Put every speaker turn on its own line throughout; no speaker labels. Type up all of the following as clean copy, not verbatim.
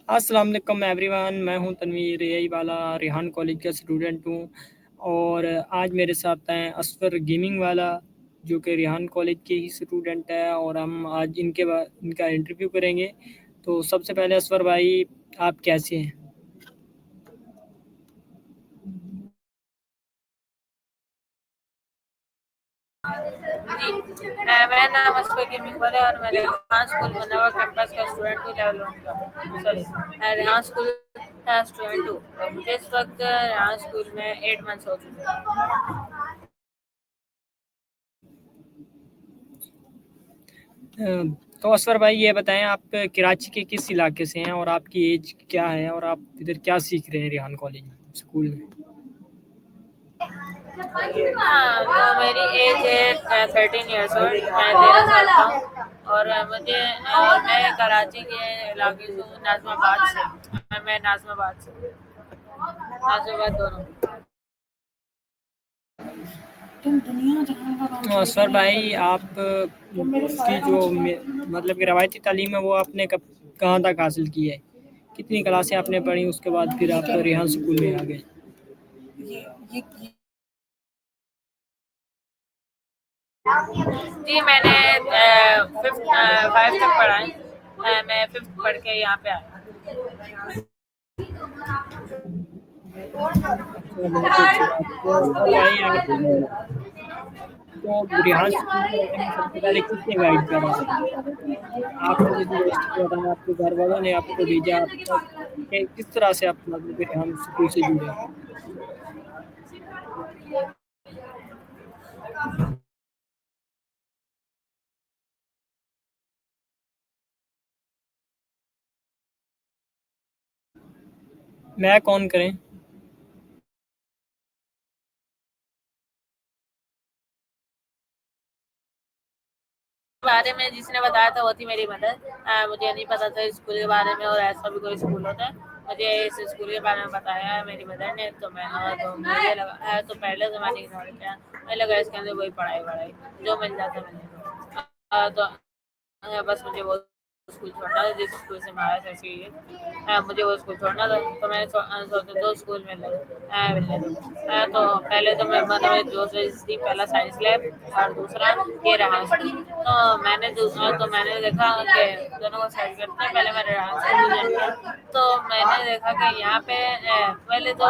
अस्सलाम वालेकुम एवरीवन, मैं हूं तनवीर यही वाला रेहान कॉलेज का स्टूडेंट हूं और आज मेरे साथ हैं असफर गेमिंग वाला जो कि रेहान कॉलेज के ही स्टूडेंट है और हम आज इनका इंटरव्यू करेंगे। तो सबसे पहले असफर भाई, आप कैसे हैं?
जी, मेरा नाम असफर गेमिंग वाला है और मैं रेहान स्कूल मनोवर कैंपस का स्टूडेंट हूँ लेवल 1 का। सॉरी, मैं रेहान स्कूल का स्टूडेंट हूँ। मुझे इस वक्त रेहान स्कूल में 8 मंथ्स हो चुके हैं।
तो असफर भाई ये बताएं, आप कराची के किस इलाके से हैं और आपकी एज क्या है और आप इधर क्या सीख रहे हैं रेहान कॉलेज स्कूल में?
हाँ, तो मेरी एज है 13 ईयर्स ओल्ड, मैं 13 साल का हूँ और मैं कराची के इलाके से हूँ, नाज़िमाबाद से। मैं नाज़िमाबाद दोनों।
असफर भाई, आप की मतलब कि रवायती तालीम है वो आपने कहाँ तक हासिल की है? कितनी क्लासें आपने पढ़ी, उसके बाद फिर आप रेहान स्कूल में आ गए?
जी, मैंने 5 तक पढ़ा है। मैं 5th पढ़ के यहाँ पे आया।
अच्छा, बहुत अच्छी बात। तो असफर भाई, आपको रेहान स्कूल के बारे में सबसे पहले किसने गाइड करा? आपने जैसे बताया आपके घर वालों ने आपको भेजा, आपका किस तरह से आप मतलब कि रेहान स्कूल से जुड़े? मैं कौन करें?
बारे में जिसने बताया था वो थी मेरी मदर। मुझे नहीं पता था स्कूल के बारे में और ऐसा भी कोई स्कूल होता है। मुझे इस स्कूल के बारे में बताया है मेरी मदर ने, तो मुझे लगा, तो पहले तो मैंने इग्नोर किया। मुझे लगा इसके अंदर वही पढ़ाई वढ़ाई जो मिल जाता मिल जाता। तो बस मुझे वो स्कूल छोड़ना था जिस स्कूल से मैं आया था, इसलिए मुझे वो स्कूल छोड़ना था। तो मैंने सोचा दो स्कूल में मिलने दो। तो पहले तो मैं मतलब जो थी, पहला साइंस लैब और दूसरा ये रहा स्कूल। तो मैंने देखा कि दोनों को साइड करते हैं। पहले मैंने रहा स्कूल ज्वाइन किया, तो मैंने देखा कि यहाँ पे पहले तो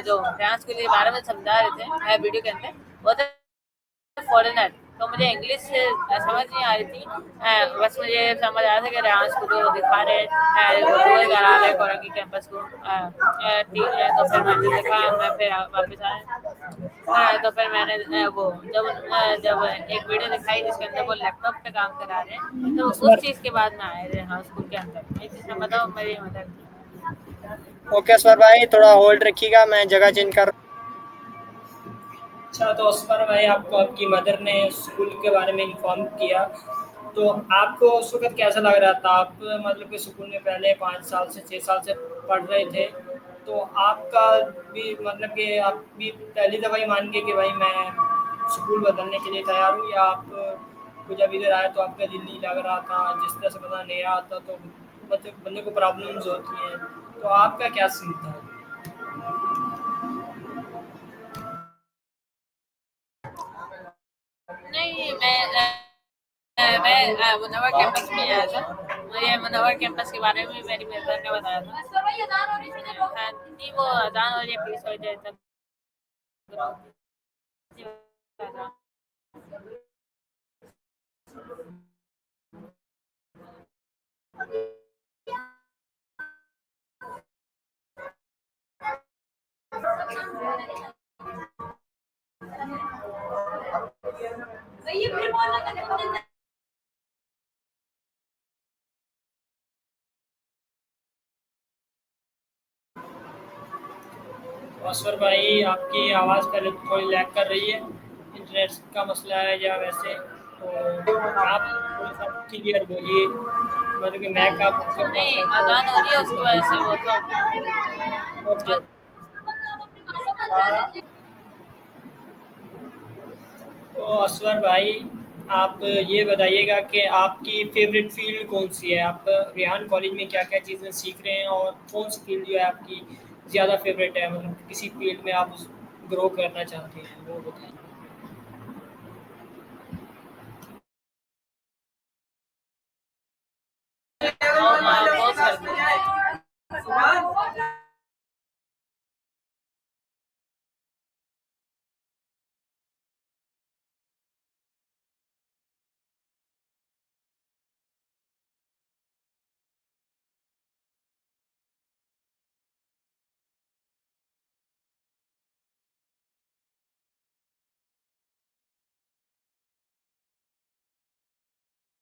जो रहा स्कूल के बारे में समझा रहे थे वीडियो के अंदर, वो थे फॉरेनर। तो मुझे इंग्लिश समझ नहीं आ रही थी। बस मुझे समझ आया था कि रेहान स्कूल को दिखा रहे टूर करा रहे कोरंगी कैंपस को। ठीक है, तो फिर मैंने देखा, मैं फिर वापस आया। तो फिर मैंने जब एक वीडियो दिखाई जिसके अंदर वो लैपटॉप पे काम करा रहे हैं, तो उस
असफर,
चीज़ के बाद मैं आया रेहान स्कूल के अंदर। ये चीज़ बताओ मेरी मदद।
ओके असफर भाई, थोड़ा होल्ड रखिएगा, मैं जगह चेंज कर। अच्छा, तो असफर भाई, आपको आपकी मदर ने स्कूल के बारे में इन्फॉर्म किया, तो आपको उस वक़्त कैसा लग रहा था? आप मतलब कि स्कूल में पहले 5 साल से 6 साल से पढ़ रहे थे, तो आपका भी मतलब कि आप भी पहली दफ़ा ही मान गए कि भाई मैं स्कूल बदलने के लिए तैयार हूँ, या आपको जब इधर आए तो आपका दिल नहीं लग रहा था? जिस तरह से पता नया आता तो मतलब बंदे को प्रॉब्लम्स होती हैं, तो आपका क्या सीन था?
नहीं, मैं मुनव्वर कैंपस में आया था। मुझे मुनव्वर कैंपस के बारे में मेरी मेंटर ने बताया था। नहीं, वो अजान हो रही है, प्लीज हो जाए तक।
असफर भाई, आपकी आवाज़ पहले तो थोड़ी लैग कर रही है, इंटरनेट का मसला है या वैसे? तो आप थोड़ा सा क्लियर बोलिए, मतलब कि मैं आपके पास
नहीं,
है तो।
अजान हो रही है उसकी वजह से वो
ओके।
तो।
तो असफर भाई, आप ये बताइएगा कि आपकी फ़ेवरेट फ़ील्ड कौन-सी है? आप रेहान कॉलेज में क्या-क्या चीज़ें सीख रहे हैं और कौन-सी फ़ील्ड जो है आपकी ज़्यादा फ़ेवरेट है? मतलब किसी फ़ील्ड में आप उस ग्रो करना चाहते हैं, वो बताइए?
बहुत सारे।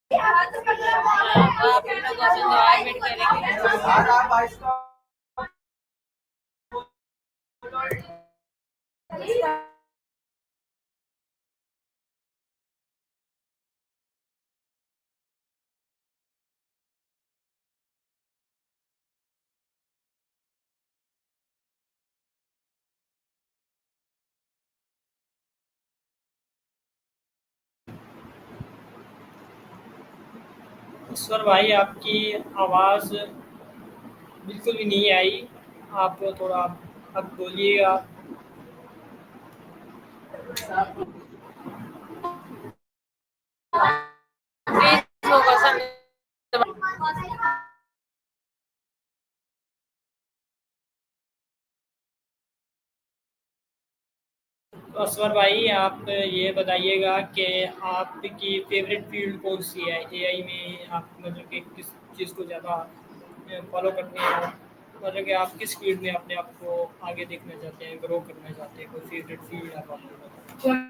तो आप अपना क्वेश्चन दोबारा रिपीट करेंगे?
ईश्वर भाई आपकी आवाज़ बिल्कुल भी नहीं आई। आप थोड़ा अब बोलिएगा।
प्लीज वो क्वेश्चन।
असवर भाई आप ये बताइएगा कि आपकी फ़ेवरेट फ़ील्ड कौन-सी है? एआई में आप मतलब कि किस चीज़ को ज़्यादा फ़ॉलो करते हैं? मतलब कि आप किस फ़ील्ड में अपने आप को आगे देखना चाहते हैं, ग्रो करना चाहते हैं? कोई फ़ेवरेट फ़ील्ड आप आपको बताएँ?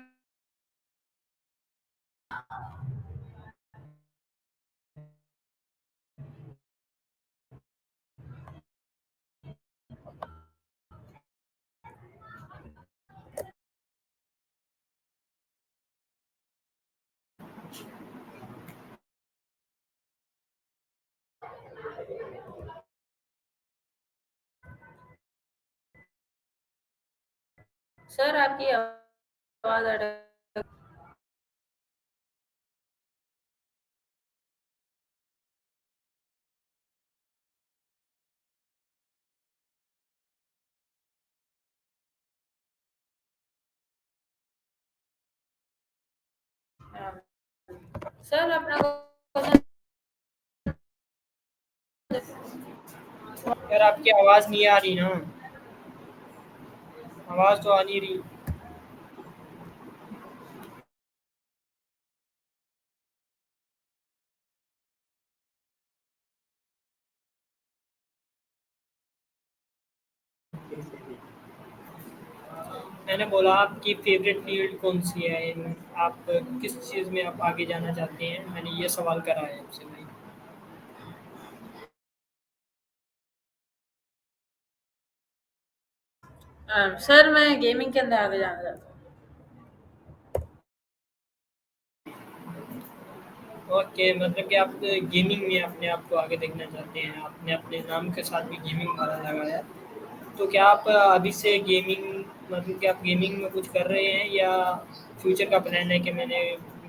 सर आपकी आवाज अटक। सर अपना क्वेश्चन।
यार आपकी आवाज़ नहीं आ रही ना, आवाज़ तो आ नहीं रही। मैंने बोला आपकी फ़ेवरेट फ़ील्ड कौन-सी है? आप किस चीज़ में आप आगे जाना चाहते हैं? मैंने ये सवाल करा है आपसे भाई।
सर मैं गेमिंग के अंदर आगे जाना चाहता हूँ।
ओके, मतलब कि आप गेमिंग में अपने आप को आगे देखना चाहते हैं। आपने अपने नाम के साथ भी गेमिंग वाला लगाया है। तो क्या आप अभी से गेमिंग मतलब कि आप गेमिंग में कुछ कर रहे हैं या फ्यूचर का प्लान है कि मैंने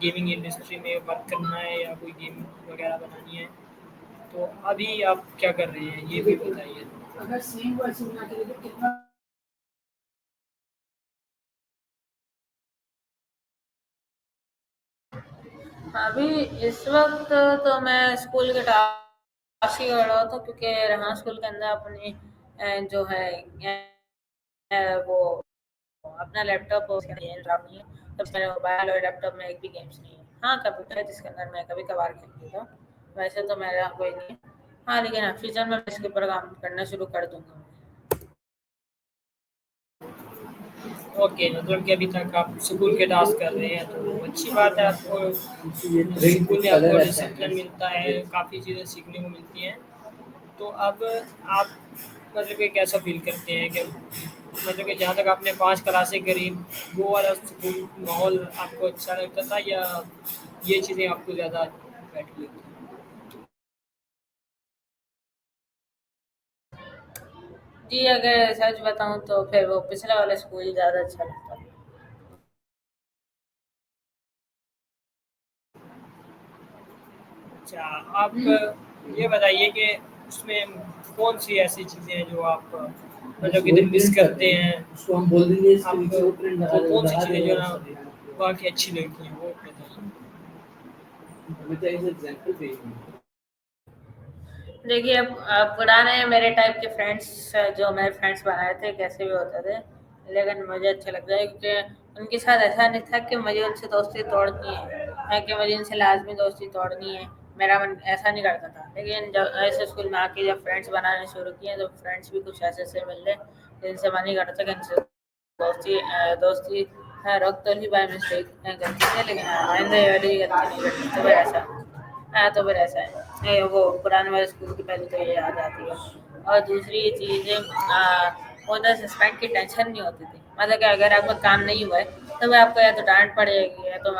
गेमिंग इंडस्ट्री में वर्क करना है या कोई गेम वगैरह बनानी है? तो अभी आप क्या कर रहे हैं, ये भी बताइए? अगर सेम वर्ज़न बना के देते कितना।
अभी इस वक्त तो मैं स्कूल के टास्क ही कर रहा था क्योंकि रहा स्कूल के अंदर अपनी जो है वो अपना लैपटॉप नहीं है। तब मेरे मोबाइल और लैपटॉप में एक भी गेम्स नहीं है। हाँ कंप्यूटर है जिसके अंदर मैं कभी कभार खेलती हूँ। वैसे तो मेरा कोई नहीं है। हाँ लेकिन फ्यूचर में इसके ऊपर काम करना शुरू कर दूंगा।
ओके, मतलब कि अभी तक आप स्कूल के टास्क कर रहे हैं, तो अच्छी बात है। आपको स्कूल में आपको डिसिप्लिन मिलता है, काफ़ी चीज़ें सीखने को मिलती हैं। तो अब आप मतलब कि कैसा फ़ील करते हैं कि मतलब कि जहाँ तक आपने 5 क्लासें करी, वो वाला स्कूल माहौल आपको अच्छा लगता था या ये चीज़ें आपको ज़्यादा बेटर लगती हैं?
जी अगर सच बताऊँ तो फिर वो पिछला वाला स्कूल ज़्यादा अच्छा लगता है।
अच्छा, आप ये बताइए कि उसमें कौन-सी ऐसी चीज़ें हैं जो आप मतलब कितने मिस करते हैं? उसको हम बोल देंगे आपको कौन-सी चीज़ें जो है ना वाक़ई अच्छी लगती हैं, वो बताइए?
देखिए, अब पुराने मेरे टाइप के फ्रेंड्स जो मेरे फ्रेंड्स बनाए थे कैसे भी होते थे, लेकिन मुझे अच्छा लगता है क्योंकि उनके साथ ऐसा नहीं था कि मुझे उनसे दोस्ती तोड़नी है कि मुझे इनसे लाजमी दोस्ती तोड़नी है। मेरा मन ऐसा नहीं करता था, लेकिन जब ऐसे स्कूल में आके जब फ्रेंड्स बनाने शुरू किए तो फ्रेंड्स भी कुछ ऐसे ऐसे मिले जिनसे मन नहीं करता कि इनसे दोस्ती रख तो ली बाय मिस्टेक गलती से, लेकिन आइंदा ये वाली गलती नहीं करनी। तो फिर ऐसा तो फिर ऐसा है वो पुराने वाले स्कूल की पहले तो ये याद आती है। और दूसरी चीज़ उधर सस्पेंड की टेंशन नहीं होती थी, मतलब कि अगर आपका काम नहीं हुआ है तो वह आपको या तो डांट पड़ेगी या तो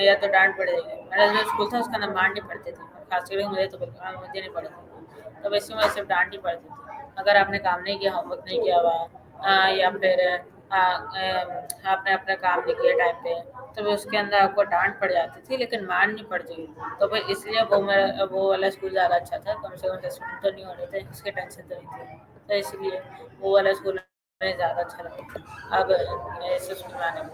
या तो डांट पड़ेगी। मेरा जो स्कूल था उसका नाम डांट नहीं पड़ती थी, खास करके मुझे तो बिल्कुल मुझे नहीं पड़ी थी, तो वैसे मुझे सिर्फ डांट ही पड़ती थी अगर आपने काम नहीं किया, होमवर्क नहीं किया हुआ या फिर आपने अपना काम नहीं किया टाइम पे, तो फिर उसके अंदर आपको डांट पड़ जाती थी लेकिन मार नहीं पड़ती थी। तो फिर इसलिए वो वाला स्कूल ज़्यादा अच्छा था, कम से कम सस्पेंड तो नहीं होने थे, इसकी टेंशन तो नहीं थी, तो इसलिए वो वाला स्कूल मुझे ज़्यादा अच्छा लगा। अब ऐसे स्कूल में आने में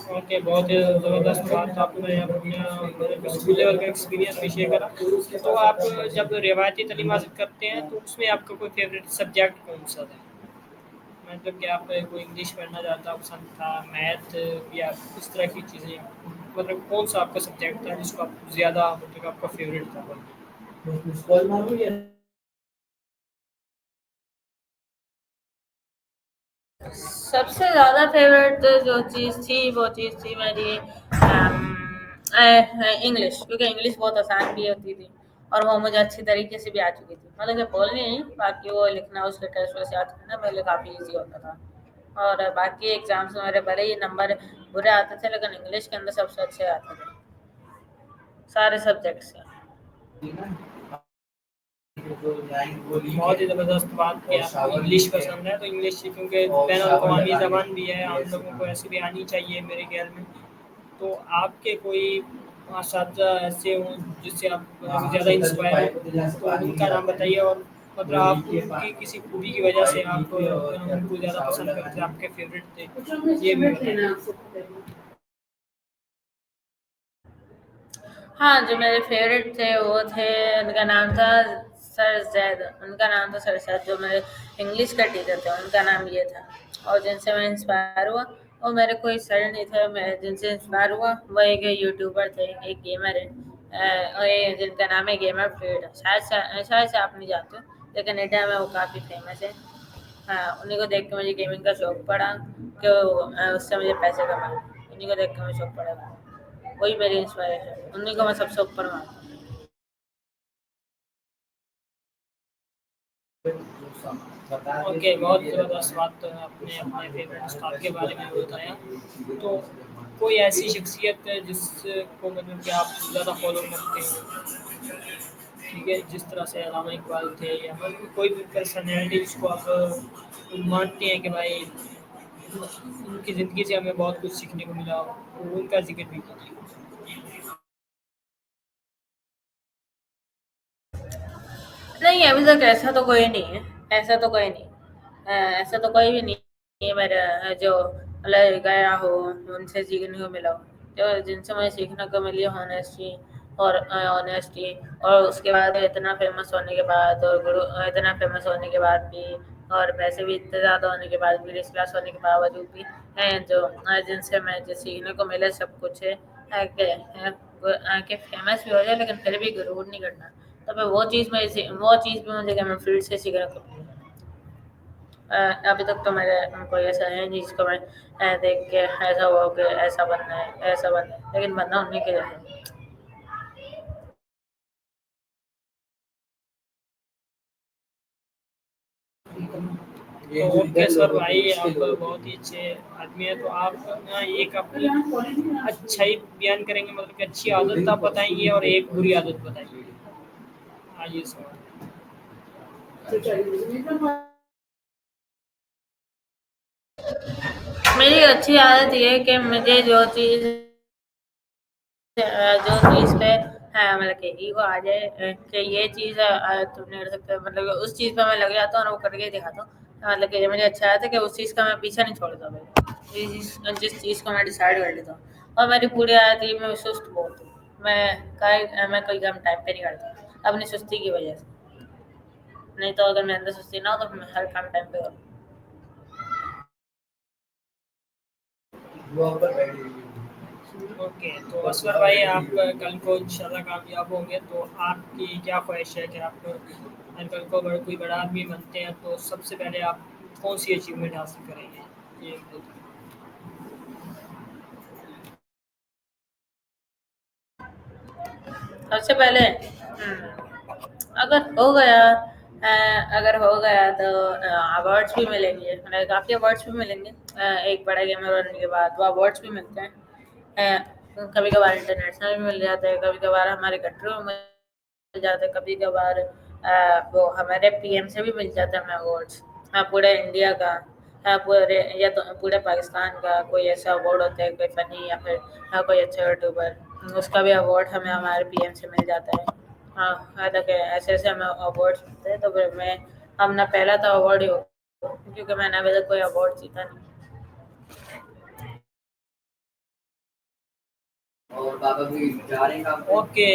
ओके, बहुत ही ज़बरदस्त बात आपने अपना मतलब स्कूल लेवल का एक्सपीरियंस भी शेयर करा। तो आप जब रिवायती तालीम हासिल करते हैं, तो उसमें आपका कोई फ़ेवरेट सब्जेक्ट कौन-सा था? मतलब कि आप कोई इंग्लिश पढ़ना ज़्यादा पसंद था, मैथ या इस तरह की चीज़ें? मतलब कौन-सा आपका सब्जेक्ट था जिसको आप ज़्यादा मतलब आपका फ़ेवरेट था?
सबसे ज़्यादा फेवरेट जो चीज़ थी वो चीज़ थी मेरी इंग्लिश, क्योंकि इंग्लिश बहुत आसान भी होती थी और वो मुझे अच्छी तरीके से भी आ चुकी थी, मतलब कि बोलनी नहीं, बाकी वो लिखना उसके टेस्ट वैसे याद करना मेरे लिए काफ़ी ईजी होता था। और बाकी एग्जाम्स में मेरे भले ही नंबर बुरे आते थे लेकिन इंग्लिश के अंदर सबसे अच्छे आते थे सारे सब्जेक्ट से।
बहुत ही ज़बरदस्त बात कि आपको इंग्लिश पसंद है, तो इंग्लिश क्योंकि बैनुल-अक़वामी ज़बान भी है, हम लोगों को ऐसे भी आनी चाहिए मेरे ख़्याल में। तो आपके कोई असातिज़ा ऐसे हों जिससे आप मतलब ज़्यादा इंस्पायर हों, तो उनका नाम बताइए और मतलब आप उनकी किसी खूबी की वजह से आप उनको ज़्यादा पसंद करते थे, आपके फ़ेवरेट थे, ये भी बताइए?
हाँ, जो मेरे फेवरेट थे वो थे, उनका नाम था सर ज़ैद, उनका नाम था सर ज़ैद, जो मेरे इंग्लिश का टीचर थे उनका नाम ये था। और जिनसे मैं इंस्पायर हुआ वो मेरे कोई सर नहीं थे, मैं जिनसे इंस्पायर हुआ वो एक यूट्यूबर थे, एक गेमर है और ये जिनका नाम है गेमर फ्रीड, शायद से आप नहीं जानते हो, लेकिन इंडिया में वो काफ़ी फेमस है। हाँ, उन्हीं को देख के मुझे गेमिंग का शौक पड़ा कि उससे मुझे पैसे कमाए, उन्हीं को देख के मुझे शौक पड़ा, वही मेरी इंस्पायरेशन है, उन्हीं को मैं सबसे ऊपर मानता हूँ।
ओके, बहुत ज़बरदस्त बात तो आपने अपने फ़ेवरेट उस्ताद के बारे में बताया। तो कोई ऐसी शख्सियत है जिसको मतलब कि आप ज़्यादा फ़ॉलो करते हो? ठीक है, जिस तरह से अल्लामा इकबाल थे या मतलब कोई भी पर्सनैलिटी जिसको आप मानते हैं कि भाई उनकी ज़िंदगी से हमें बहुत कुछ सीखने को मिला हो, तो उनका ज़िक्र भी कीजिए।
नहीं, अभी तक ऐसा तो कोई नहीं है, ऐसा तो कोई नहीं, ऐसा तो कोई भी नहीं है मेरा जो मतलब गया हो, उनसे सीखने को मिला हो, जो जिनसे मुझे सीखने को मिली हॉनेस्टी और ऑनेस्टी, और उसके बाद इतना फेमस होने के बाद और इतना फेमस होने के बाद भी और पैसे भी इतने ज़्यादा होने के बाद भी, रिच क्लास होने के बावजूद भी हैं जो जिनसे मैं जो सीखने को मिले सब कुछ है कि फेमस भी हो जाए लेकिन फिर भी गुरूर नहीं करना। तो मैं वो चीज़ भी मुझे कैमरा फील्ड से सीखने को मिली। अभी तक तो मेरे कोई ऐसा है नहीं जिसको मैं देख के ऐसा हुआ कि ऐसा बनना है, लेकिन बनना उन्हीं के जैसा है।
तो ओके सर भाई, आप बहुत ही अच्छे आदमी हैं, तो आप ना एक अपनी अच्छाई बयान करेंगे मतलब कि अच्छी आदत आप बताएँगे और एक बुरी आदत बताइए। हाँ जी सर।
मेरी अच्छी आदत ये है कि मुझे जो चीज़ पे मतलब कि ईगो आ जाए कि ये चीज़ तुम नहीं कर सकते, मतलब कि उस चीज़ पे मैं लग जाता हूँ और वो करके दिखाता हूँ। मतलब कि मुझे अच्छा आता है कि उस चीज़ का मैं पीछा नहीं छोड़ता भाई, जिस चीज़ को मैं डिसाइड कर लेता हूँ। और मेरी पूरी आदत ये, मैं सुस्त बहुत हूँ। मैं कोई काम टाइम पे नहीं करता अपनी सुस्ती की वजह से। नहीं तो अगर मेरे अंदर सुस्ती ना हो तो मैं हर काम टाइम पे करूँ।
ओके, तो असगर भाई आप कल को इंशाल्लाह कामयाब होंगे, तो आपकी क्या ख्वाहिश है कि आप अगर कल को अगर कोई बड़ा आदमी बनते हैं तो सबसे पहले आप कौन सी अचीवमेंट हासिल करेंगे? ये बताइए।
सबसे पहले अगर हो गया अगर हो गया तो अवार्ड्स भी मिलेंगे, मतलब काफ़ी अवार्ड्स भी मिलेंगे। एक बड़ा गेमर बनने के बाद वो अवार्ड्स भी मिलते हैं। कभी कभार इंटरनेशनल भी मिल जाते हैं, कभी कभार हमारे कंट्री में मिल जाते हैं, कभी कभार वो हमारे पीएम से भी मिल जाते हैं हमें अवार्ड्स। पूरे इंडिया का, पूरे या तो पूरे पाकिस्तान का कोई ऐसा अवार्ड होता है, कोई फनी या फिर कोई अच्छा यूट्यूबर, उसका भी अवार्ड हमें हमारे पीएम से मिल जाता है। हाँ, हालाँकि ऐसे हमें अवार्ड्स मिलते हैं, तो फिर मैं अपना पहला तो अवार्ड ही होगा, क्योंकि मैंने अभी तक कोई अवार्ड जीता नहीं।
ओके,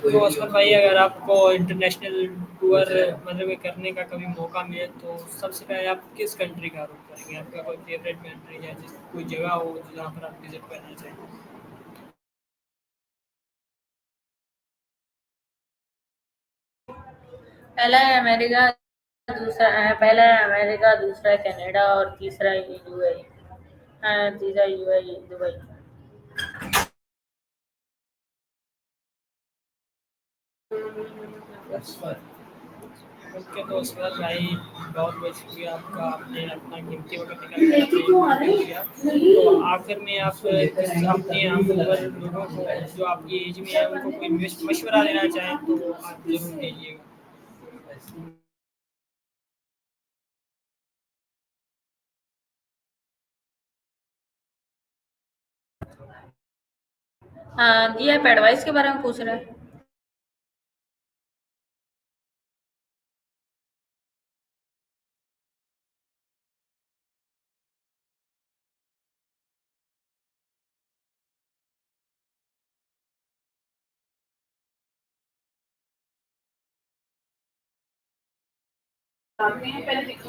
तो असगर भाई अगर आपको इंटरनेशनल टूर मतलब कि करने का कभी मौका मिले तो सबसे पहले आप किस कंट्री का रुख करेंगे? आपका कोई फेवरेट कंट्री या जिस कोई जगह हो जहाँ पर आप विजिट करना चाहें?
पहला है अमेरिका, पहला है अमेरिका, दूसरा है कनाडा और तीसरा है यूएई। हाँ, तीसरा यूएई, दुबई।
ओके, तो असगर भाई बहुत बहुत शुक्रिया आपका, आपने अपना कीमती वक्त निकाल कर अपने इंटरव्यू दिया। तो आखिर में आप अपने आप पर लोगों को जो आपकी एज में है उनको कोई मशवरा देना चाहें तो आप जरूर दीजिएगा।
हाँ जी, आप एडवाइस के बारे में पूछ रहे हैं।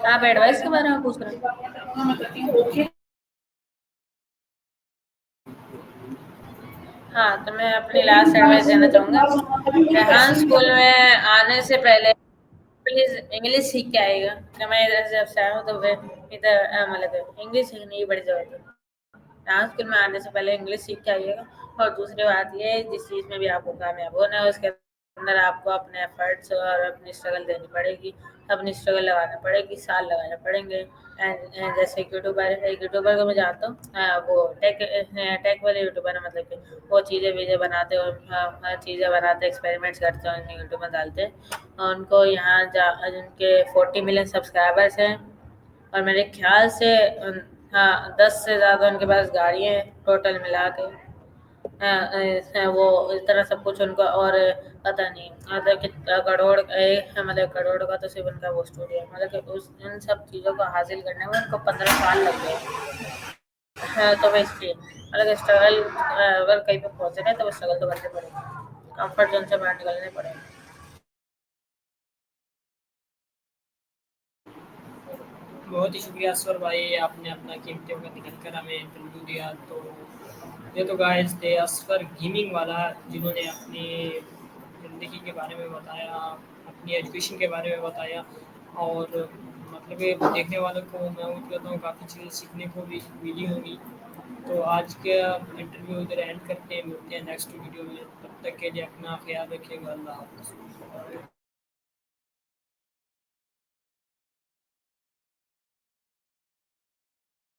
आप एडवाइस के बारे में पूछ रहे हैं। हाँ, तो मैं अपनी लास्ट एडवाइस देना चाहूँगा। हाँ, स्कूल में आने से पहले प्लीज़ इंग्लिश सीख के आइएगा। कि मैं इधर से जब से आया हूँ तो फिर इधर मतलब इंग्लिश सीखने की बड़ी ज़रूरत है। हाँ, स्कूल में आने से पहले इंग्लिश सीख के आइएगा। और दूसरी बात ये है, जिस चीज़ में भी आपको कामयाब होना है उसके अंदर आपको अपने एफर्ट्स और अपनी स्ट्रगल देनी पड़ेगी, अपनी स्ट्रगल लगाना पड़ेगी, साल लगाने पड़ेंगे। एंड जैसे यूट्यूबर को मैं जानता हूँ, वो टेक वाले यूट्यूबर है, मतलब कि वो चीज़ें वीडियो बनाते और हर चीज़ें बनाते, एक्सपेरिमेंट्स करते हैं, उन्हें यूट्यूब में डालते हैं। और उनको यहाँ उनके 40 मिलियन सब्सक्राइबर्स हैं। और मेरे ख्याल से हाँ, 10 से ज़्यादा उनके पास गाड़ियाँ हैं टोटल मिला के। वो इस तरह सब कुछ उनको, और पता नहीं मतलब कितना करोड़ मतलब करोड़ का तो सिर्फ उनका वो स्टूडियो है, मतलब कि उस इन सब चीज़ों को हासिल करने में उनको 15 साल लग गए। हाँ, तो मैं इसलिए मतलब स्ट्रगल, अगर कहीं पे पहुँचना है तो स्ट्रगल तो करने पड़ेगा, कंफर्ट जोन से बाहर निकलने पड़ेगा।
बहुत ही शुक्रिया असवर भाई, आपने अपना कीमती वक्त निकल कर हमें इंटरव्यू दिया। तो ये तो गाइस थे असफर गेमिंग वाला, जिन्होंने अपनी ज़िंदगी के बारे में बताया, अपनी एजुकेशन के बारे में बताया। और मतलब ये देखने वालों को मैं उम्मीद करता हूँ काफ़ी चीज़ें सीखने को भी मिली होंगी। तो आज का इंटरव्यू इधर एंड करते हैं, मिलते हैं नेक्स्ट वीडियो में। तब तक के लिए अपना ख्याल रखिएगा। अल्लाह हाफ़िज़।